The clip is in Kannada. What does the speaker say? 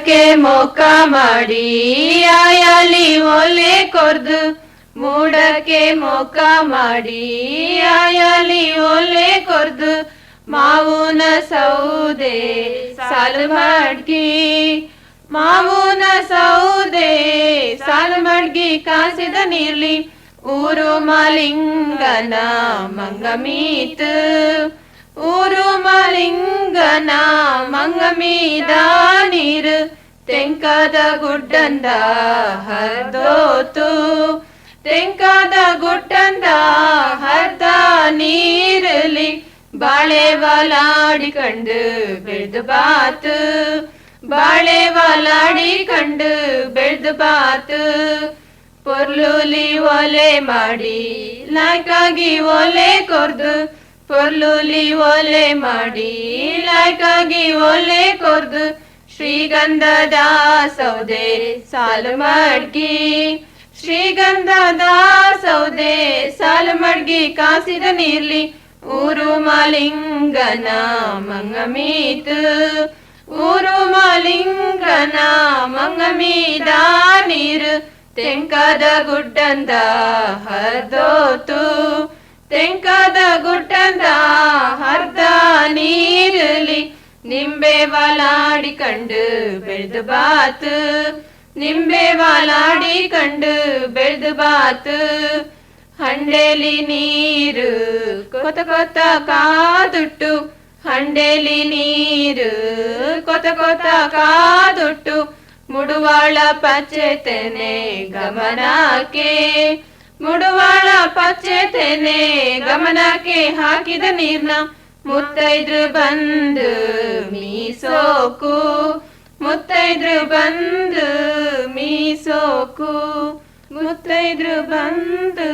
ಮೂಡಕ್ಕೆ ಮೊಕ್ಕ ಮಾಡಿ ಆಯಾಲಿ ಒಲೆ ಕೊರ್ದು ಮೂಡಕ್ಕೆ ಮೊಕ್ಕ ಮಾಡಿ ಆಯಾಲಿ ಒಲೆ ಕೊರ್ದು ಮಾವುನ ಸೌದೆ ಸಾಲು ಮಡ್ಗಿ ಮಾವುನ ಸೌದೆ ಸಾಲು ಮಡ್ಗಿ ಕಾಸಿದ ನೀರ್ಲಿ ಊರು ಮಾಲಿಂಗನ ಮಂಗಮೀತ್ ಊರು ಮಾಲಿಂಗನ ಮಂಗಮೀದ ನೀರು ತೆಂಕದ ಗುಡ್ಡಂದ ಹರ್ದೋತು ತೆಂಕದ ಗುಡ್ಡಂದ ಹರ್ದ ನೀರಲಿ ಬಾಳೆ ವಾಲಾಡಿಕಂಡು ಬೆಳೆದು ಬಾತು ಬಾಳೆ ವಾಲಾಡಿಕಂಡು ಬೆಳೆದು ಬಾತು ಪೊರ್ಲುಲಿ ಒಲೆ ಮಾಡಿ ಲಾಯ್ಕಾಗಿ ಒಲೆ ಕೊರ್ದು ಪೊರ್ಲುಲಿ ಒಲೆ ಮಾಡಿ ಲಾಯ್ಕಾಗಿ ಒಲೆ ಕೊರ್ದು ಶ್ರೀಗಂಧದ ಸೌದೆ ಸಾಲು ಮಡ್ಗಿ ಶ್ರೀಗಂಧದ ಸೌದೆ ಸಾಲು ಮಡ್ಗಿ ಕಾಸಿದ ನೀರ್ಲಿ ಊರು ಮಾಲಿಂಗನ ಮಂಗಮೀತ್ ಊರು ಮಾಲಿಂಗನ ಮಂಗಮೀದ ನೀರು ತೆಂಕದ ಗುಡ್ಡಂದ ಹರ್ದೋತು ತೆಂಕದ ಗುಡ್ಡಂದ ಹರ್ದ ನೀರಲಿ ನಿಂಬೆ ವಾಲಾಡಿಕಂಡು ಬೆಳೆದು ಬಾತು ನಿಂಬೆ ವಾಲಾಡಿಕಂಡು ಬೆಳೆದು ಬಾತು ಹಂಡೆಲಿ ನೀರು ಕೊತ ಕೊತ ಕಾದುಟ್ಟು ಹಂಡೆಲಿ ನೀರು ಕೊತ ಕೊತ ಕಾದುಟ್ಟು ಮುಡುವಾಳ ಪಚ್ಚೆತೆನೆ ಗಮನಕ್ಕೆ ಮುಡುವಾಳ ಪಚ್ಚೆತೆನೆ ಗಮನಕ್ಕೆ ಹಾಕಿದ ನೀರ್ನ ಮುತ್ತೈದ್ರು ಬಂದು ಮೀಸೋಕು ಮುತ್ತೈದ್ರು ಬಂದು ಮೀಸೋಕು ಮುತ್ತೈದ್ರು ಬಂದು